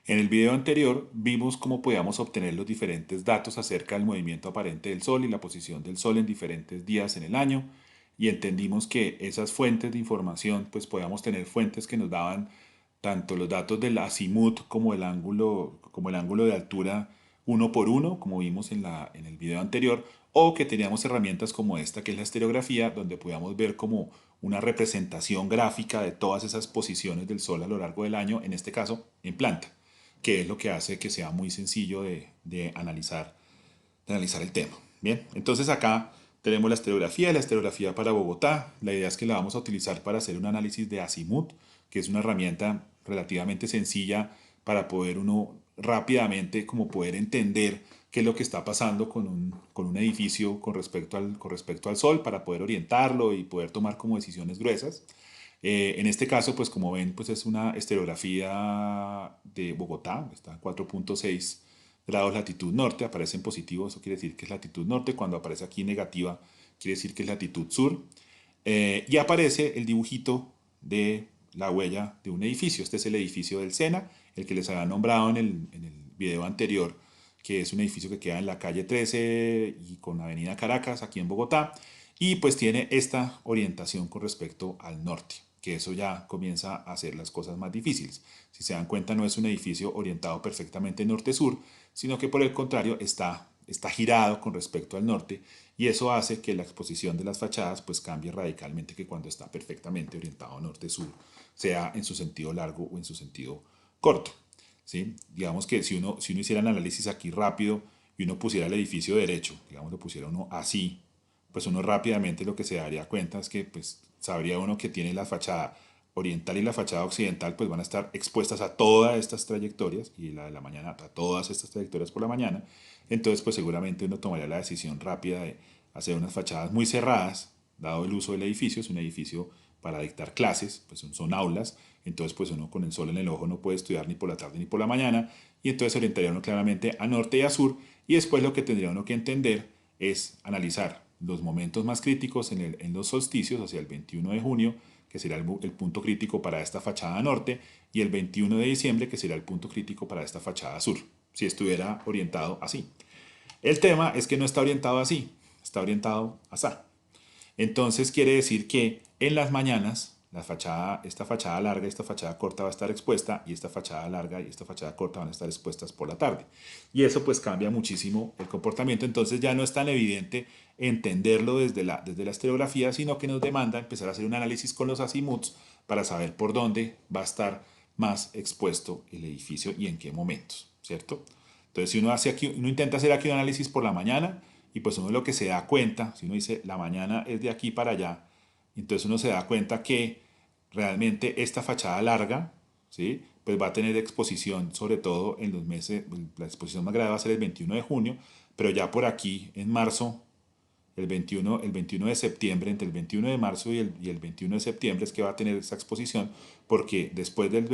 En el video anterior vimos cómo podíamos obtener los diferentes datos acerca del movimiento aparente del Sol y la posición del Sol en diferentes días en el año y entendimos que esas fuentes de información, pues podíamos tener fuentes que nos daban tanto los datos del azimut como el ángulo de altura uno por uno, como vimos en el video anterior, o que teníamos herramientas como esta, que es la estereografía, donde podíamos ver como una representación gráfica de todas esas posiciones del Sol a lo largo del año, en este caso en planta, que es lo que hace que sea muy sencillo de analizar el tema. Bien, entonces acá tenemos la estereografía para Bogotá. La idea es que la vamos a utilizar para hacer un análisis de azimut, que es una herramienta relativamente sencilla para poder uno rápidamente como poder entender qué es lo que está pasando con un edificio con respecto al sol para poder orientarlo y poder tomar como decisiones gruesas. En este caso, pues como ven, pues es una estereografía de Bogotá, está a 4.6 grados latitud norte, aparece en positivo, eso quiere decir que es latitud norte, cuando aparece aquí negativa, quiere decir que es latitud sur, y aparece el dibujito de la huella de un edificio, este es el edificio del Sena, el que les había nombrado en el video anterior, que es un edificio que queda en la calle 13 y con avenida Caracas, aquí en Bogotá, y pues tiene esta orientación con respecto al norte, que eso ya comienza a hacer las cosas más difíciles. Si se dan cuenta, no es un edificio orientado perfectamente norte-sur, sino que por el contrario está girado con respecto al norte y eso hace que la exposición de las fachadas pues cambie radicalmente que cuando está perfectamente orientado norte-sur, sea en su sentido largo o en su sentido corto. ¿Sí? Digamos que si uno hiciera un análisis aquí rápido y uno pusiera el edificio derecho, digamos lo pusiera uno así, pues uno rápidamente lo que se daría cuenta es que pues sabría uno que tiene la fachada oriental y la fachada occidental pues van a estar expuestas a todas estas trayectorias y la de la mañana a todas estas trayectorias por la mañana. Entonces pues seguramente uno tomaría la decisión rápida de hacer unas fachadas muy cerradas, dado el uso del edificio, es un edificio para dictar clases, pues son aulas, entonces pues uno con el sol en el ojo no puede estudiar ni por la tarde ni por la mañana y entonces se orientaría uno claramente a norte y a sur y después lo que tendría uno que entender es analizar los momentos más críticos en los solsticios, hacia el 21 de junio, que será el punto crítico para esta fachada norte, y el 21 de diciembre, que será el punto crítico para esta fachada sur, si estuviera orientado así. El tema es que no está orientado así, está orientado así. Entonces quiere decir que en las mañanas esta fachada larga y esta fachada corta va a estar expuesta y esta fachada larga y esta fachada corta van a estar expuestas por la tarde. Y eso pues cambia muchísimo el comportamiento. Entonces ya no es tan evidente entenderlo desde la estereografía, sino que nos demanda empezar a hacer un análisis con los azimuts para saber por dónde va a estar más expuesto el edificio y en qué momentos, ¿cierto? Entonces si uno intenta hacer aquí un análisis por la mañana, y pues uno lo que se da cuenta, si uno dice la mañana es de aquí para allá, entonces uno se da cuenta que realmente esta fachada larga, ¿sí? Pues va a tener exposición, sobre todo en los meses, la exposición más grande va a ser el 21 de junio, pero ya por aquí en marzo, el 21 de septiembre, entre el 21 de marzo y el 21 de septiembre es que va a tener esa exposición, porque después del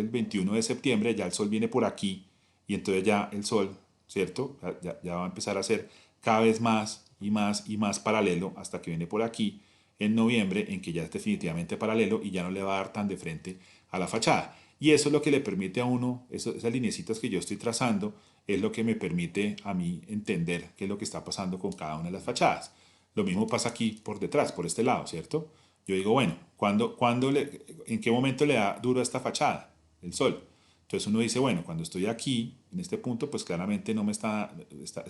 21 de septiembre ya el sol viene por aquí y entonces ya el sol, ¿cierto? Ya va a empezar a ser cada vez más y más y más paralelo hasta que viene por aquí en noviembre en que ya es definitivamente paralelo y ya no le va a dar tan de frente a la fachada. Y eso es lo que le permite a uno, esas lineecitas que yo estoy trazando, es lo que me permite a mí entender qué es lo que está pasando con cada una de las fachadas. Lo mismo pasa aquí por detrás, por este lado, ¿cierto? Yo digo, bueno, ¿en qué momento le da duro a esta fachada? El sol. Entonces uno dice, bueno, cuando estoy aquí, en este punto, pues claramente no me está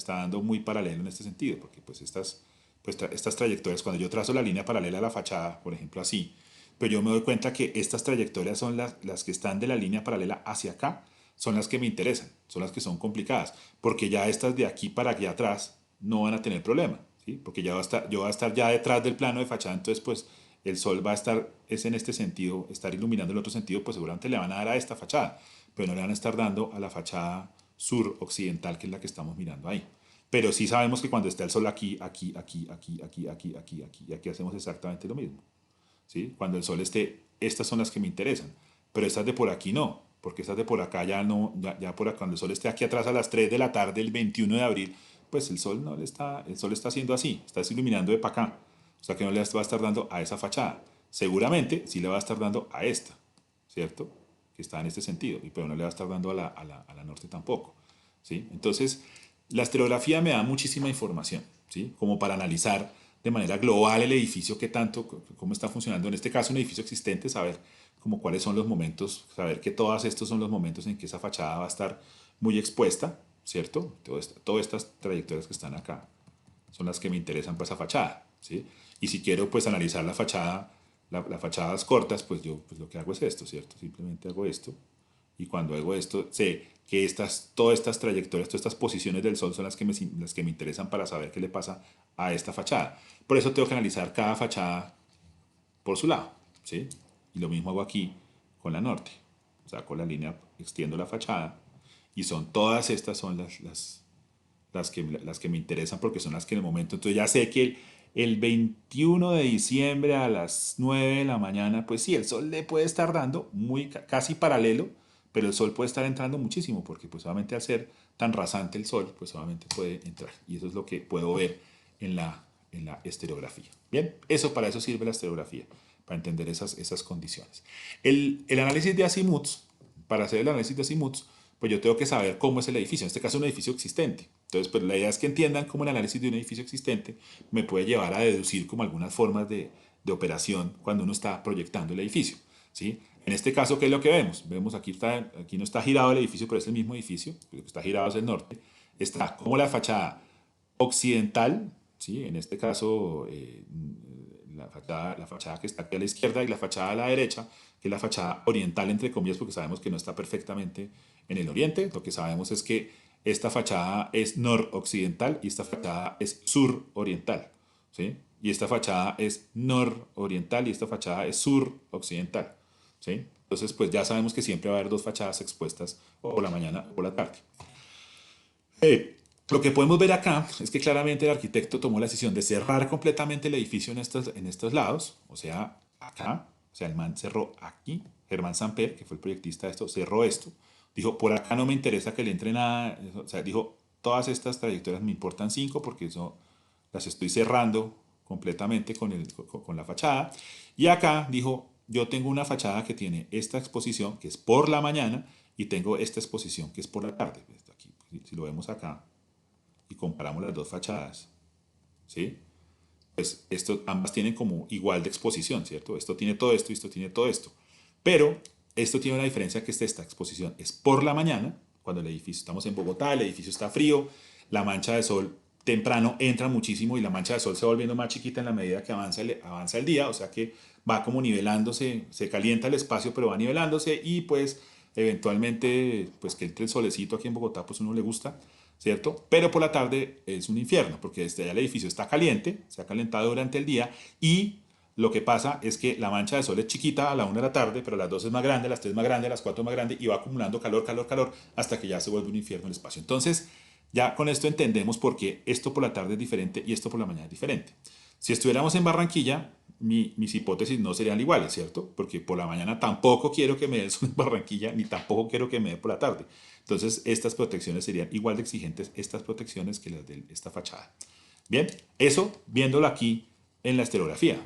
dando muy paralelo en este sentido, porque pues estas trayectorias, cuando yo trazo la línea paralela a la fachada, por ejemplo así, pero yo me doy cuenta que estas trayectorias son las que están de la línea paralela hacia acá, son las que me interesan, son las que son complicadas, porque ya estas de aquí para aquí atrás no van a tener problema, ¿sí? Porque yo voy a estar ya detrás del plano de fachada, entonces pues el sol va a estar, es en este sentido, estar iluminando el otro sentido, pues seguramente le van a dar a esta fachada, pero no le van a estar dando a la fachada sur-occidental, que es la que estamos mirando ahí. Pero sí sabemos que cuando está el sol aquí, aquí, aquí, aquí, aquí, aquí, aquí, aquí, y aquí hacemos exactamente lo mismo. ¿Sí? Cuando el sol esté, estas son las que me interesan, pero estas de por aquí no, porque estas de por acá ya no, ya por acá, cuando el sol esté aquí atrás a las 3 de la tarde el 21 de abril, pues el sol no le está, el sol está haciendo así, está iluminando de para acá, o sea que no le va a estar dando a esa fachada, seguramente sí le va a estar dando a esta, ¿cierto? que está en este sentido, pero no le va a estar dando a la norte tampoco, ¿sí? Entonces, la estereografía me da muchísima información, ¿sí? Como para analizar de manera global el edificio, qué tanto, cómo está funcionando. En este caso, un edificio existente, saber como cuáles son los momentos, saber que todos estos son los momentos en que esa fachada va a estar muy expuesta, ¿cierto? Todas estas trayectorias que están acá son las que me interesan para esa fachada, ¿sí? Y si quiero pues analizar la fachada, las fachadas cortas, pues yo pues, lo que hago es esto, ¿cierto? Simplemente hago esto y cuando hago esto sé que todas estas trayectorias, todas estas posiciones del sol son las que me interesan para saber qué le pasa a esta fachada. Por eso tengo que analizar cada fachada por su lado, ¿sí? Y lo mismo hago aquí con la norte. Saco la línea, extiendo la fachada y todas estas son las que me interesan porque son las que en el momento, entonces ya sé que el 21 de diciembre a las 9 de la mañana, pues sí, el sol le puede estar dando casi paralelo, pero el sol puede estar entrando muchísimo porque pues obviamente al ser tan rasante el sol, pues obviamente puede entrar. Y eso es lo que puedo ver en la estereografía. Bien, para eso sirve la estereografía, para entender esas condiciones. El análisis de azimuts, para hacer el análisis de azimuts, pues yo tengo que saber cómo es el edificio, en este caso un edificio existente. Entonces, pues la idea es que entiendan cómo el análisis de un edificio existente me puede llevar a deducir como algunas formas de operación cuando uno está proyectando el edificio, ¿sí? En este caso, ¿qué es lo que vemos? Vemos aquí no está girado el edificio, pero es el mismo edificio, lo que está girado es el norte. Está como la fachada occidental, ¿sí? En este caso, la fachada que está aquí a la izquierda y la fachada a la derecha, que es la fachada oriental, entre comillas, porque sabemos que no está perfectamente en el oriente. Lo que sabemos es que esta fachada es noroccidental y esta fachada es suroriental, ¿sí? Y esta fachada es nororiental y esta fachada es suroccidental, ¿sí? Entonces, pues ya sabemos que siempre va a haber dos fachadas expuestas o por la mañana o por la tarde. Lo que podemos ver acá es que claramente el arquitecto tomó la decisión de cerrar completamente el edificio en estos lados, o sea, acá, o sea, el man cerró aquí, Germán Samper, que fue el proyectista de esto, cerró esto, dijo, por acá no me interesa que le entre nada, o sea, dijo, todas estas trayectorias me importan 5 porque eso las estoy cerrando completamente con la fachada, y acá dijo, yo tengo una fachada que tiene esta exposición, que es por la mañana, y tengo esta exposición, que es por la tarde. Aquí, si lo vemos acá, y comparamos las dos fachadas, ¿sí? Pues ambas tienen como igual de exposición, ¿cierto? Esto tiene todo esto y esto tiene todo esto. Pero esto tiene una diferencia que esta exposición es por la mañana, cuando el edificio, estamos en Bogotá, el edificio está frío, la mancha de sol temprano entra muchísimo y la mancha de sol se va volviendo más chiquita en la medida que avanza el día, o sea que va como nivelándose, se calienta el espacio pero va nivelándose y pues eventualmente pues que entre el solecito aquí en Bogotá pues uno le gusta, ¿cierto? Pero por la tarde es un infierno, porque desde allá el edificio está caliente, se ha calentado durante el día y lo que pasa es que la mancha de sol es chiquita a la 1 de la tarde, pero a las 2 es más grande, a las 3 más grande, a las 4 más grande y va acumulando calor, calor, calor hasta que ya se vuelve un infierno el espacio. Entonces, ya con esto entendemos por qué esto por la tarde es diferente y esto por la mañana es diferente. Si estuviéramos en Barranquilla, mis hipótesis no serían iguales, ¿cierto? Porque por la mañana tampoco quiero que me dé el sol en Barranquilla, ni tampoco quiero que me dé por la tarde. Entonces, estas protecciones serían igual de exigentes, estas protecciones, que las de esta fachada. Bien, eso viéndolo aquí en la estereografía,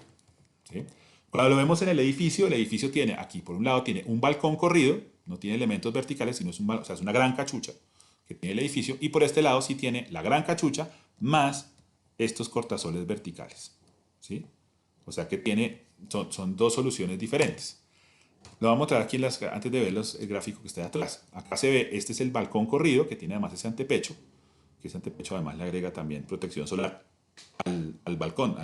¿sí? Cuando lo vemos en el edificio tiene aquí, por un lado, tiene un balcón corrido, no tiene elementos verticales, sino o sea, es una gran cachucha que tiene el edificio, y por este lado sí tiene la gran cachucha más estos cortasoles verticales, ¿sí? O sea que son dos soluciones diferentes. Lo vamos a mostrar aquí antes de ver el gráfico que está de atrás. Acá se ve, este es el balcón corrido, que tiene además ese antepecho, que ese antepecho además le agrega también protección solar al balcón,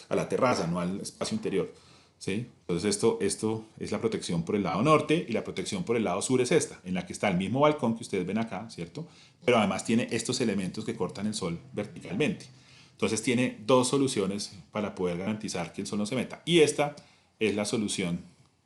a la terraza, no al espacio interior, ¿sí? Entonces esto es la protección por el lado norte y la protección por el lado sur es esta, en la que está el mismo balcón que ustedes ven acá, ¿cierto? Pero además tiene estos elementos que cortan el sol verticalmente. Entonces tiene dos soluciones para poder garantizar que el sol no se meta. Y esta es la solución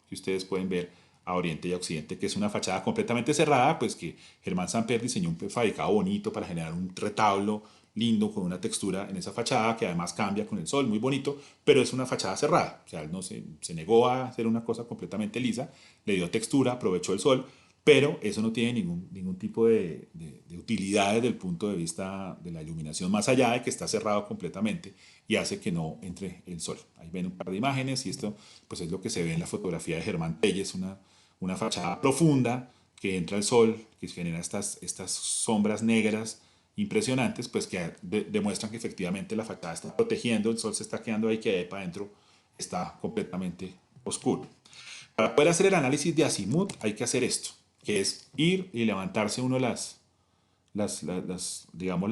que ustedes pueden ver a oriente y a occidente, que es una fachada completamente cerrada, pues que Germán Samper diseñó un prefabricado bonito para generar un retablo lindo con una textura en esa fachada que además cambia con el sol, muy bonito, pero es una fachada cerrada. O sea, él no se negó a hacer una cosa completamente lisa, le dio textura, aprovechó el sol, pero eso no tiene ningún tipo de utilidad desde el punto de vista de la iluminación, más allá de que está cerrado completamente y hace que no entre el sol. Ahí ven un par de imágenes y esto pues es lo que se ve en la fotografía de Germán Telles, una fachada profunda, que entra el sol, que genera estas sombras negras impresionantes, pues que demuestran que efectivamente la fachada está protegiendo, el sol se está quedando ahí, que de ahí para adentro está completamente oscuro. Para poder hacer el análisis de azimut hay que hacer esto, que es ir y levantarse uno digamos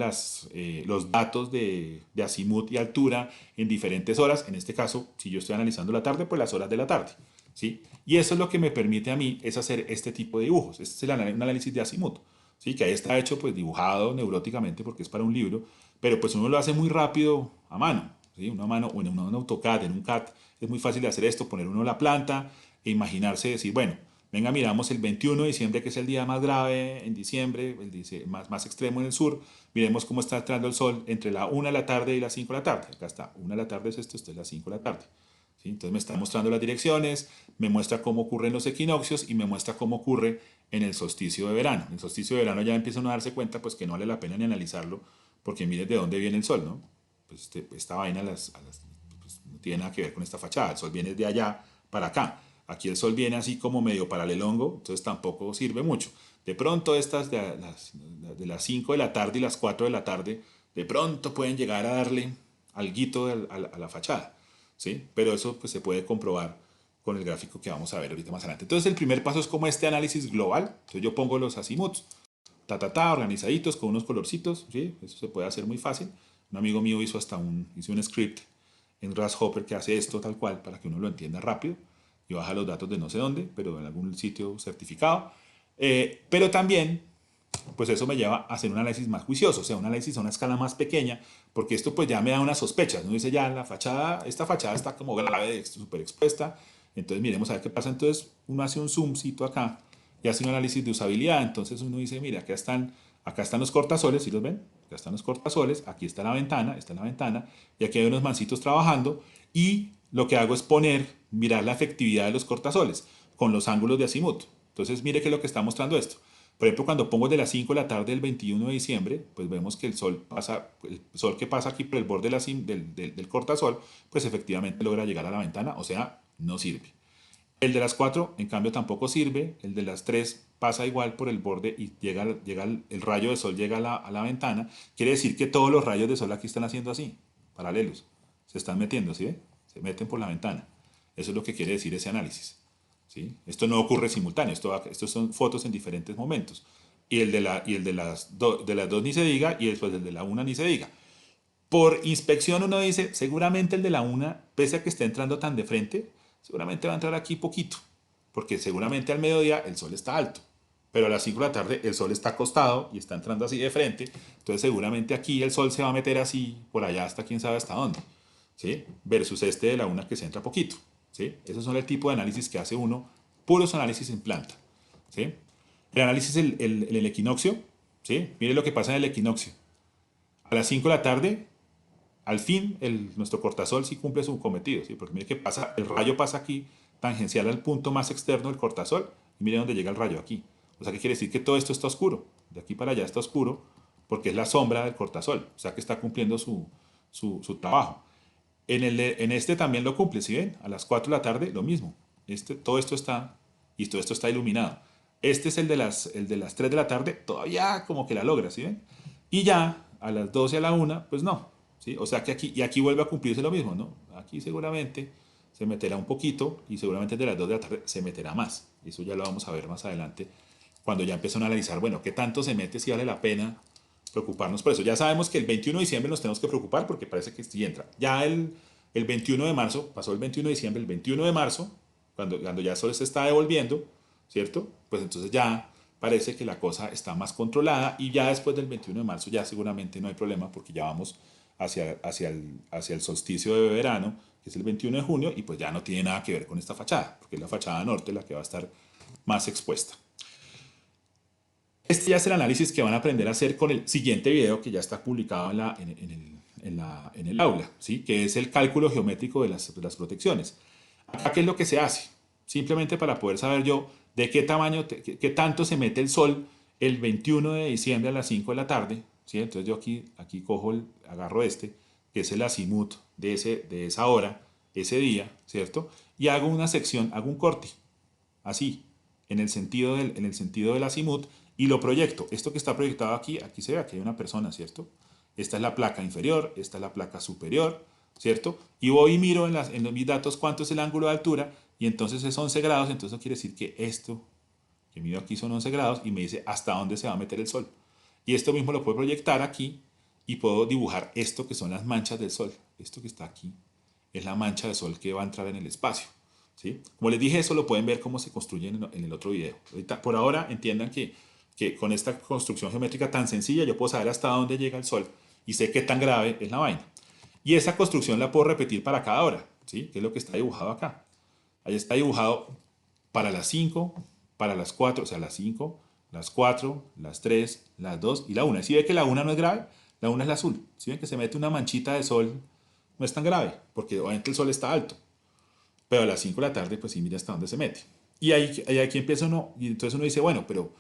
los datos de azimut y altura en diferentes horas. En este caso, si yo estoy analizando la tarde, pues las horas de la tarde. ¿Sí? Y eso es lo que me permite a mí es hacer este tipo de dibujos. Este es un análisis de azimut, ¿sí? Que ahí está hecho, pues dibujado neuróticamente porque es para un libro, pero pues uno lo hace muy rápido a mano, ¿sí? Uno a mano o en un AutoCAD, en un CAD, es muy fácil de hacer esto, poner uno la planta e imaginarse, decir, bueno, venga, miramos el 21 de diciembre, que es el día más grave en diciembre, más extremo en el sur. Miremos cómo está entrando el sol entre la 1 de la tarde y las 5 de la tarde. Acá está, 1 de la tarde es esto es las 5 de la tarde. ¿Sí? Entonces me está mostrando las direcciones, me muestra cómo ocurren los equinoccios y me muestra cómo ocurre en el solsticio de verano. En el solsticio de verano ya empieza uno a darse cuenta pues que no vale la pena ni analizarlo, porque miren de dónde viene el sol, ¿no? Pues esta vaina pues, no tiene nada que ver con esta fachada. El sol viene de allá para acá. Aquí el sol viene así como medio paralelongo, entonces tampoco sirve mucho. De pronto estas de las 5 de la tarde y las 4 de la tarde, de pronto pueden llegar a darle alguito a la fachada, ¿sí? Pero eso pues, se puede comprobar con el gráfico que vamos a ver ahorita más adelante. Entonces el primer paso es como este análisis global. Entonces yo pongo los azimuts, organizaditos con unos colorcitos, ¿sí? Eso se puede hacer muy fácil. Un amigo mío hizo un script en Grasshopper que hace esto tal cual para que uno lo entienda rápido y baja los datos de no sé dónde, pero en algún sitio certificado. Pero también, pues eso me lleva a hacer un análisis más juicioso, o sea, un análisis a una escala más pequeña, porque esto pues ya me da unas sospechas, ¿no? Dice ya la fachada, esta fachada está como grave, súper expuesta, entonces miremos a ver qué pasa. Entonces uno hace un zoomcito acá y hace un análisis de usabilidad, entonces uno dice, mira, acá están los cortasoles, ¿sí los ven? Acá están los cortasoles, aquí está la ventana, y aquí hay unos mancitos trabajando, y lo que hago es mirar la efectividad de los cortasoles con los ángulos de azimut. Entonces, mire que lo que está mostrando esto. Por ejemplo, cuando pongo de las 5 de la tarde del 21 de diciembre, pues vemos que el sol que pasa aquí por el borde del cortasol, pues efectivamente logra llegar a la ventana, o sea, no sirve. El de las 4, en cambio, tampoco sirve. El de las 3 pasa igual por el borde y el rayo de sol llega a la ventana. Quiere decir que todos los rayos de sol aquí están haciendo así, paralelos. Se están metiendo, ¿sí ve? Se meten por la ventana. Eso es lo que quiere decir ese análisis. ¿Sí? Esto no ocurre simultáneo, estos son fotos en diferentes momentos. Y el de las dos ni se diga, y después el de la una ni se diga. Por inspección uno dice, seguramente el de la una, pese a que esté entrando tan de frente, seguramente va a entrar aquí poquito, porque seguramente al mediodía el sol está alto, pero a las 5 de la tarde el sol está acostado y está entrando así de frente, entonces seguramente aquí el sol se va a meter así, por allá hasta quién sabe hasta dónde, ¿sí? Versus este de la una que se entra poquito, ¿sí? Esos son el tipo de análisis que hace uno, puros análisis en planta, ¿sí? El análisis el equinoccio, ¿sí? Mire lo que pasa en el equinoccio. A las 5 de la tarde al fin nuestro cortasol sí cumple su cometido, ¿sí? Porque mire que el rayo pasa aquí tangencial al punto más externo del cortasol y mire dónde llega el rayo aquí. O sea, ¿qué quiere decir? Que todo esto está oscuro. De aquí para allá está oscuro porque es la sombra del cortasol. O sea, que está cumpliendo su trabajo. En este también lo cumple, ¿sí ven? A las 4 de la tarde lo mismo. Todo esto está iluminado. Este es el de las 3 de la tarde, todavía como que la logra, ¿sí ven? Y ya a las 12 a la 1, pues no, ¿sí? O sea que aquí vuelve a cumplirse lo mismo, ¿no? Aquí seguramente se meterá un poquito y seguramente de las 2 de la tarde se meterá más. Eso ya lo vamos a ver más adelante cuando ya empiezan a analizar, bueno, qué tanto se mete, si vale la pena preocuparnos por eso. Ya sabemos que el 21 de diciembre nos tenemos que preocupar porque parece que sí entra. Ya el 21 de marzo, pasó el 21 de diciembre, el 21 de marzo, cuando ya el sol se está devolviendo, ¿cierto? Pues entonces ya parece que la cosa está más controlada y ya después del 21 de marzo ya seguramente no hay problema porque ya vamos hacia el solsticio de verano, que es el 21 de junio, y pues ya no tiene nada que ver con esta fachada, porque es la fachada norte la que va a estar más expuesta. Este ya es el análisis que van a aprender a hacer con el siguiente video que ya está publicado en el aula, ¿sí? Que es el cálculo geométrico de las protecciones. Acá, ¿qué es lo que se hace? Simplemente para poder saber yo de qué tamaño, qué tanto se mete el sol el 21 de diciembre a las 5 de la tarde, ¿sí? Entonces yo aquí agarro que es el azimut de esa hora, ese día, ¿cierto? Y hago una sección, hago un corte, así, en el sentido del azimut y lo proyecto. Esto que está proyectado aquí, aquí se ve que hay una persona, ¿cierto? Esta es la placa inferior, esta es la placa superior, ¿cierto? Y voy y miro en mis datos cuánto es el ángulo de altura y entonces es 11 grados, entonces eso quiere decir que esto que mido aquí son 11 grados y me dice hasta dónde se va a meter el sol. Y esto mismo lo puedo proyectar aquí y puedo dibujar esto que son las manchas del sol. Esto que está aquí es la mancha de sol que va a entrar en el espacio. ¿Sí? Como les dije, eso lo pueden ver cómo se construye en el otro video. Ahorita, por ahora entiendan que con esta construcción geométrica tan sencilla yo puedo saber hasta dónde llega el sol y sé qué tan grave es la vaina. Y esa construcción la puedo repetir para cada hora, ¿sí? Que es lo que está dibujado acá. Ahí está dibujado para las 5, para las 4, o sea, las 5, las 4, las 3, las 2 y la 1. Si ve que la 1 no es grave, la 1 es la azul. Si ven que se mete una manchita de sol, no es tan grave, porque obviamente el sol está alto. Pero a las 5 de la tarde, pues sí, mira hasta dónde se mete. Y ahí aquí empieza uno, y entonces uno dice, bueno, pero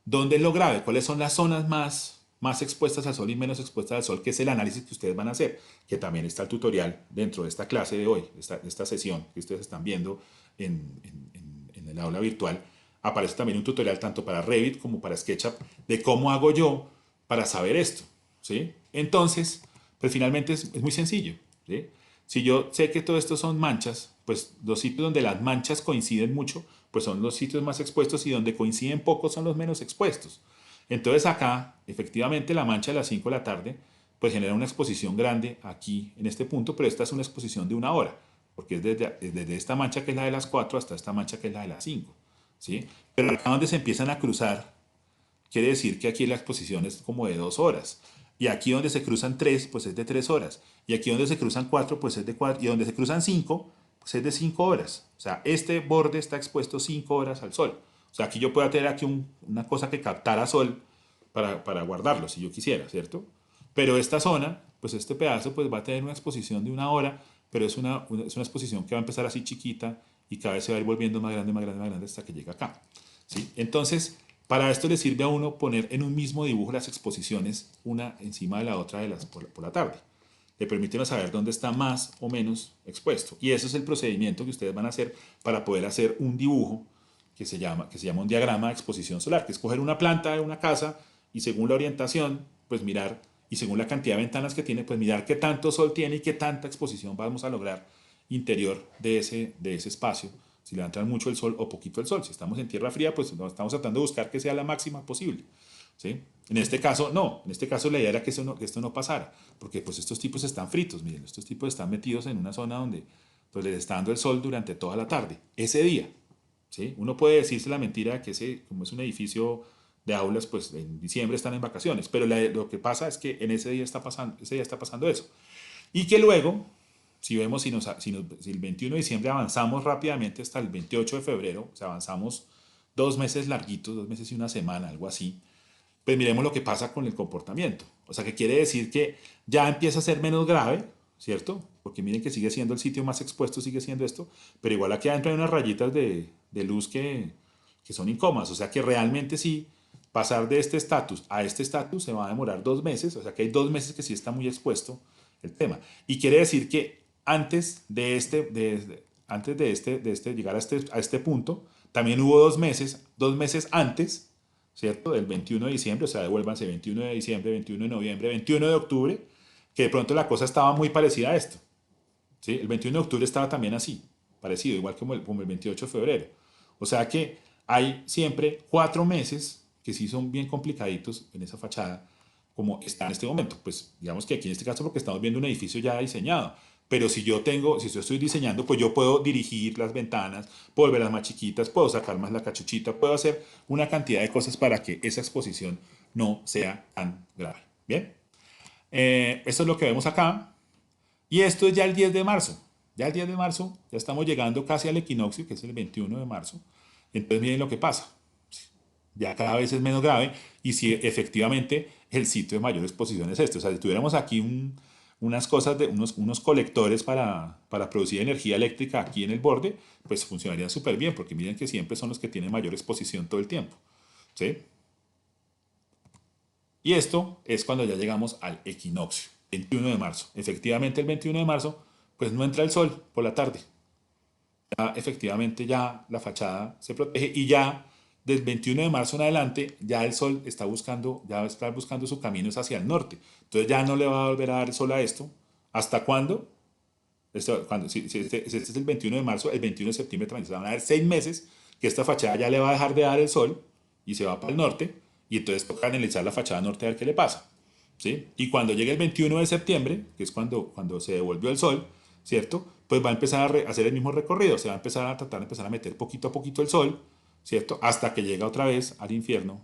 ¿dónde es lo grave? ¿Cuáles son las zonas más expuestas al sol y menos expuestas al sol? Que es el análisis que ustedes van a hacer, que también está el tutorial dentro de esta clase de hoy, esta sesión que ustedes están viendo en el aula virtual. Aparece también un tutorial tanto para Revit como para SketchUp de cómo hago yo para saber esto, ¿sí? Entonces, pues finalmente es muy sencillo, ¿sí? Si yo sé que todo esto son manchas, pues los sitios donde las manchas coinciden mucho, pues son los sitios más expuestos y donde coinciden poco son los menos expuestos. Entonces acá, efectivamente, la mancha de las 5 de la tarde, pues genera una exposición grande aquí en este punto, pero esta es una exposición de una hora, porque es desde esta mancha que es la de las 4 hasta esta mancha que es la de las 5, ¿sí? Pero acá donde se empiezan a cruzar, quiere decir que aquí la exposición es como de 2 horas. Y aquí donde se cruzan 3, pues es de 3 horas. Y aquí donde se cruzan 4, pues es de 4. Y donde se cruzan 5, pues es de 5 horas. O sea, este borde está expuesto 5 horas al sol. O sea, aquí yo puedo tener aquí una cosa que captara sol para guardarlo, si yo quisiera, ¿cierto? Pero esta zona, pues este pedazo, pues va a tener una exposición de una hora, pero es una exposición que va a empezar así chiquita y cada vez se va a ir volviendo más grande, más grande, más grande hasta que llega acá. ¿Sí? Entonces, para esto le sirve a uno poner en un mismo dibujo las exposiciones, una encima de la otra por la tarde. Le permite uno saber dónde está más o menos expuesto. Y ese es el procedimiento que ustedes van a hacer para poder hacer un dibujo que se llama un diagrama de exposición solar, que es coger una planta de una casa y según la orientación, pues mirar, y según la cantidad de ventanas que tiene, pues mirar qué tanto sol tiene y qué tanta exposición vamos a lograr interior de ese espacio, si le va a entrar mucho el sol o poquito el sol. Si estamos en tierra fría, pues estamos tratando de buscar que sea la máxima posible, ¿sí? En este caso, no. En este caso la idea era que esto no pasara, porque pues estos tipos están fritos, miren, estos tipos están metidos en una zona donde pues les está dando el sol durante toda la tarde, ese día, ¿sí? Uno puede decirse la mentira de que como es un edificio de aulas, pues en diciembre están en vacaciones, pero lo que pasa es que en ese día está pasando eso. Y que luego, si vemos, si el 21 de diciembre avanzamos rápidamente hasta el 28 de febrero, o sea, avanzamos 2 meses larguitos, 2 meses y una semana, algo así, pues miremos lo que pasa con el comportamiento. O sea, que quiere decir que ya empieza a ser menos grave, ¿cierto? Porque miren que sigue siendo el sitio más expuesto, sigue siendo esto, pero igual aquí adentro hay unas rayitas de luz que son incómodas. O sea que realmente sí, pasar de este estatus a este estatus se va a demorar 2 meses. O sea que hay 2 meses que sí está muy expuesto el tema. Y quiere decir que antes de llegar a este punto, también hubo 2 meses antes, ¿cierto? Del 21 de diciembre, o sea, devuélvanse 21 de diciembre, 21 de noviembre, 21 de octubre, que de pronto la cosa estaba muy parecida a esto, ¿sí? El 21 de octubre estaba también así, parecido, igual como el 28 de febrero. O sea que hay siempre 4 meses que sí son bien complicaditos en esa fachada, como está en este momento. Pues digamos que aquí en este caso porque estamos viendo un edificio ya diseñado. Pero si yo estoy diseñando, pues yo puedo dirigir las ventanas, puedo volverlas más chiquitas, puedo sacar más la cachuchita, puedo hacer una cantidad de cosas para que esa exposición no sea tan grave. Bien, esto es lo que vemos acá. Y esto es ya el 10 de marzo. Ya el 10 de marzo, ya estamos llegando casi al equinoccio, que es el 21 de marzo. Entonces miren lo que pasa. Ya cada vez es menos grave y si efectivamente el sitio de mayor exposición es este. O sea, si tuviéramos aquí unas cosas, unos colectores para producir energía eléctrica aquí en el borde, pues funcionarían súper bien, porque miren que siempre son los que tienen mayor exposición todo el tiempo. ¿Sí? Y esto es cuando ya llegamos al equinoccio, 21 de marzo. Efectivamente el 21 de marzo, pues no entra el sol por la tarde. Ya, efectivamente ya la fachada se protege y ya del 21 de marzo en adelante, ya el sol está buscando, ya está buscando su camino es hacia el norte. Entonces ya no le va a volver a dar el sol a esto. ¿Hasta cuándo? Si este es el 21 de marzo, el 21 de septiembre también se van a dar 6 meses que esta fachada ya le va a dejar de dar el sol y se va para el norte. Y entonces toca analizar la fachada norte a ver qué le pasa. ¿Sí? Y cuando llegue el 21 de septiembre, que es cuando se devolvió el sol, ¿cierto? Pues va a empezar a hacer el mismo recorrido, se va a empezar a tratar de empezar a meter poquito a poquito el sol, ¿cierto? Hasta que llega otra vez al infierno,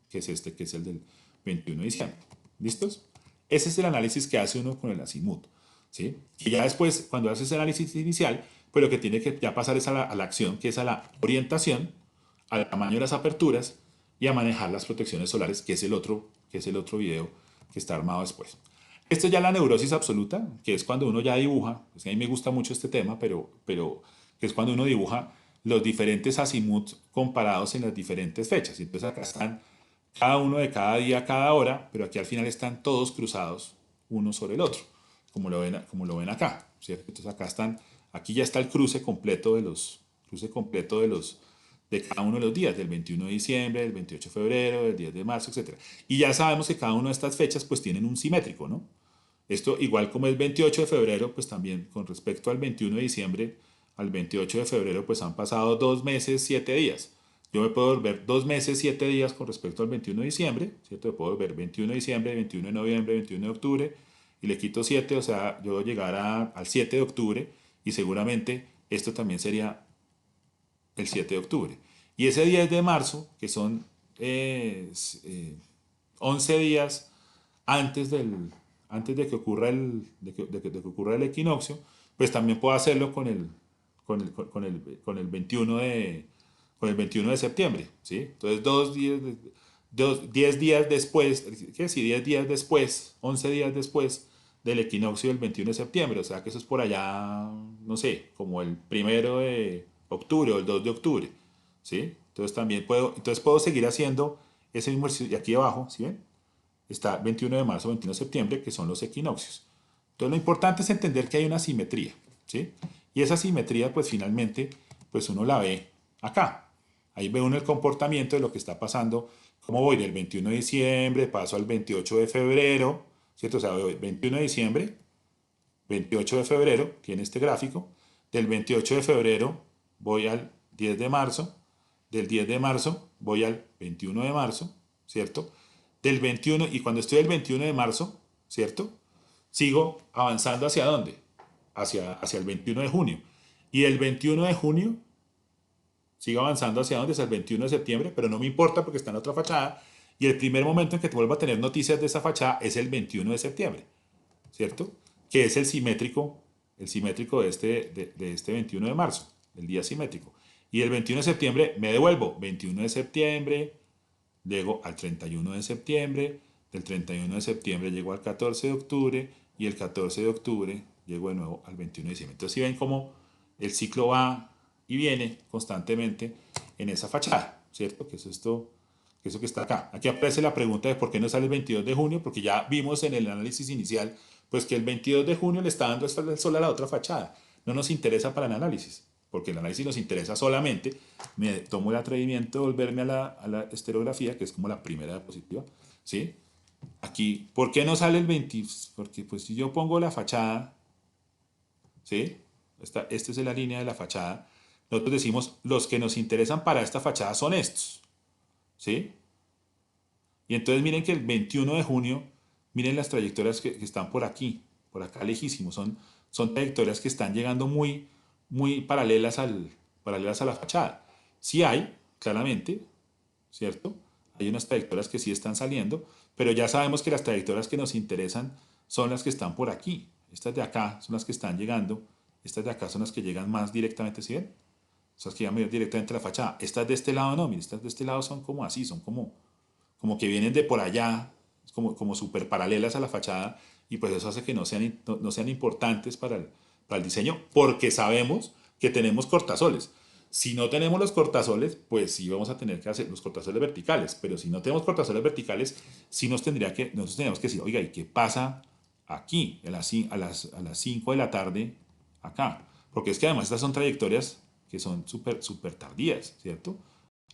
que es este, que es el del 21 de diciembre. ¿Listos? Ese es el análisis que hace uno con el azimut, ¿sí? Y ya después, cuando haces el análisis inicial, pues lo que tiene que ya pasar es a la acción, que es a la orientación, al tamaño de las aperturas y a manejar las protecciones solares, que es el otro video que está armado después. Esto es ya la neurosis absoluta, que es cuando uno ya dibuja, pues a mí me gusta mucho este tema, pero que es cuando uno dibuja los diferentes azimuts comparados en las diferentes fechas. Y entonces acá están cada uno de cada día, cada hora, pero aquí al final están todos cruzados uno sobre el otro, como lo ven acá, ¿cierto? Entonces acá están, aquí ya está el cruce completo de cada uno de los días, del 21 de diciembre, del 28 de febrero, del 10 de marzo, etc. Y ya sabemos que cada una de estas fechas pues tienen un simétrico, ¿no? Esto igual como es 28 de febrero, pues también con respecto al 21 de diciembre, al 28 de febrero, pues han pasado 2 meses, 7 días. Yo me puedo volver 2 meses, 7 días con respecto al 21 de diciembre, ¿cierto? Me puedo volver 21 de diciembre, 21 de noviembre, 21 de octubre, y le quito 7, o sea, yo llegar al 7 de octubre, y seguramente esto también sería el 7 de octubre. Y ese 10 de marzo, que son 11 días antes, antes de que ocurra de que ocurra el equinoccio, pues también puedo hacerlo con el 21 de septiembre, ¿sí? Entonces, 10 días después, ¿qué decir? 10 días después, 11 días después del equinoccio del 21 de septiembre, o sea que eso es por allá, no sé, como el 1 de octubre o el 2 de octubre, ¿sí? Entonces puedo seguir haciendo ese mismo ejercicio, y aquí abajo, ¿sí ven? Está 21 de marzo, 21 de septiembre, que son los equinoccios. Entonces lo importante es entender que hay una simetría, ¿sí? Y esa simetría, pues finalmente, pues uno la ve acá. Ahí ve uno el comportamiento de lo que está pasando, cómo voy del 21 de diciembre, paso al 28 de febrero, ¿cierto? O sea, voy 21 de diciembre, 28 de febrero, tiene este gráfico, del 28 de febrero voy al 10 de marzo, del 10 de marzo voy al 21 de marzo, ¿cierto? Del 21, y cuando estoy el 21 de marzo, ¿cierto? Sigo avanzando hacia dónde? Hacia el 21 de junio. Y el 21 de junio sigo avanzando hacia dónde? Hacia el 21 de septiembre, pero no me importa porque está en otra fachada. Y el primer momento en que te vuelvo a tener noticias de esa fachada es el 21 de septiembre, ¿cierto? Que es el simétrico de este 21 de marzo, el día simétrico. Y el 21 de septiembre me devuelvo, 21 de septiembre, llego al 31 de septiembre, del 31 de septiembre llego al 14 de octubre y el 14 de octubre llego de nuevo al 21 de diciembre. Entonces, si ven cómo el ciclo va y viene constantemente en esa fachada, ¿cierto? Que es esto, que eso que está acá. Aquí aparece la pregunta de por qué no sale el 22 de junio, porque ya vimos en el análisis inicial, pues que el 22 de junio le está dando el sol a la otra fachada. No nos interesa para el análisis, porque el análisis nos interesa solamente, me tomo el atrevimiento de volverme a la estereografía, que es como la primera diapositiva, ¿sí? Aquí, ¿por qué no sale el 20? Porque pues si yo pongo la fachada, ¿sí? Esta es la línea de la fachada. Nosotros decimos, los que nos interesan para esta fachada son estos, ¿sí? Y entonces miren que el 21 de junio, miren las trayectorias que están por acá lejísimos, son trayectorias que están llegando muy paralelas a la fachada. Sí hay, claramente, ¿cierto? Hay unas trayectorias que sí están saliendo, pero ya sabemos que las trayectorias que nos interesan son las que están por aquí. Estas de acá son las que están llegando, estas de acá son las que llegan más directamente, ¿sí ven? Esas que llegan directamente a la fachada. Estas de este lado no, miren, estas de este lado son como así, son como que vienen de por allá, como súper paralelas a la fachada, y pues eso hace que no sean importantes para el diseño, porque sabemos que tenemos cortasoles. Si no tenemos los cortasoles, pues sí vamos a tener que hacer los cortasoles verticales, pero si no tenemos cortasoles verticales, sí nosotros tenemos que decir, oiga, ¿y qué pasa aquí, a las 5 de la tarde, acá? Porque es que además estas son trayectorias que son súper tardías, ¿cierto?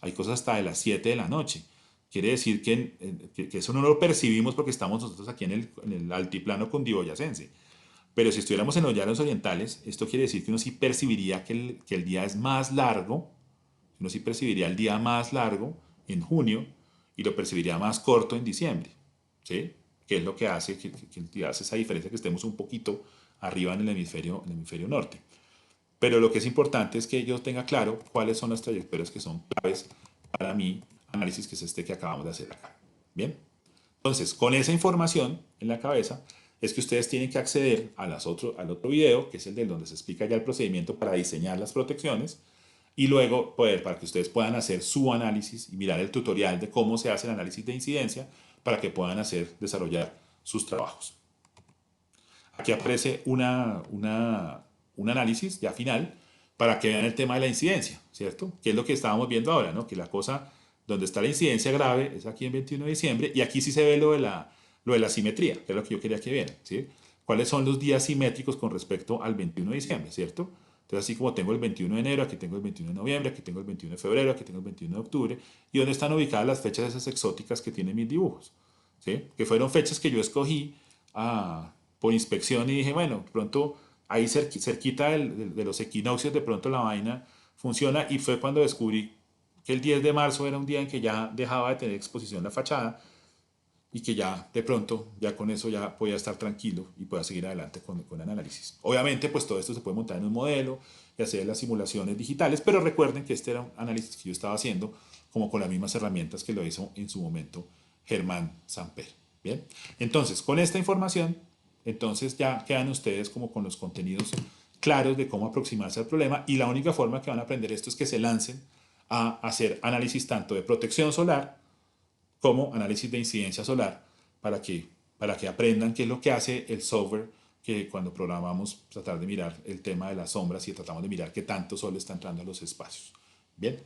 hay cosas hasta de las 7 de la noche. Quiere decir que eso no lo percibimos porque estamos nosotros aquí en el altiplano cundiboyacense. Pero si estuviéramos en los llanos orientales, esto quiere decir que uno sí percibiría que el día es más largo, uno sí percibiría el día más largo en junio y lo percibiría más corto en diciembre, ¿sí? Que es lo que hace, que hace esa diferencia que estemos un poquito arriba en el hemisferio norte. Pero lo que es importante es que yo tenga claro cuáles son las trayectorias que son claves para mi análisis, que es este que acabamos de hacer acá. Bien, entonces con esa información en la cabeza es que ustedes tienen que acceder a al otro video, que es el de donde se explica ya el procedimiento para diseñar las protecciones, y luego poder, para que ustedes puedan hacer su análisis y mirar el tutorial de cómo se hace el análisis de incidencia para que puedan desarrollar sus trabajos. Aquí aparece un análisis ya final para que vean el tema de la incidencia, ¿cierto? Que es lo que estábamos viendo ahora, ¿no? Que la cosa donde está la incidencia grave es aquí en 21 de diciembre y aquí sí se ve lo de la simetría, que es lo que yo quería que vieran, ¿sí? ¿Cuáles son los días simétricos con respecto al 21 de diciembre, ¿cierto? Entonces, así como tengo el 21 de enero, aquí tengo el 21 de noviembre, aquí tengo el 21 de febrero, aquí tengo el 21 de octubre, y dónde están ubicadas las fechas esas exóticas que tienen mis dibujos, ¿sí? Que fueron fechas que yo escogí por inspección y dije, bueno, pronto ahí cerquita de los equinoccios, de pronto la vaina funciona, y fue cuando descubrí que el 10 de marzo era un día en que ya dejaba de tener exposición la fachada y que ya de pronto, ya con eso ya podía estar tranquilo y podía seguir adelante con el análisis. Obviamente, pues todo esto se puede montar en un modelo y hacer las simulaciones digitales, pero recuerden que este era un análisis que yo estaba haciendo como con las mismas herramientas que lo hizo en su momento Germán Samper. Bien, entonces con esta información, entonces ya quedan ustedes como con los contenidos claros de cómo aproximarse al problema, y la única forma que van a aprender esto es que se lancen a hacer análisis tanto de protección solar como análisis de incidencia solar para que aprendan qué es lo que hace el software, que cuando programamos tratar de mirar el tema de las sombras y tratamos de mirar qué tanto sol está entrando a los espacios. Bien.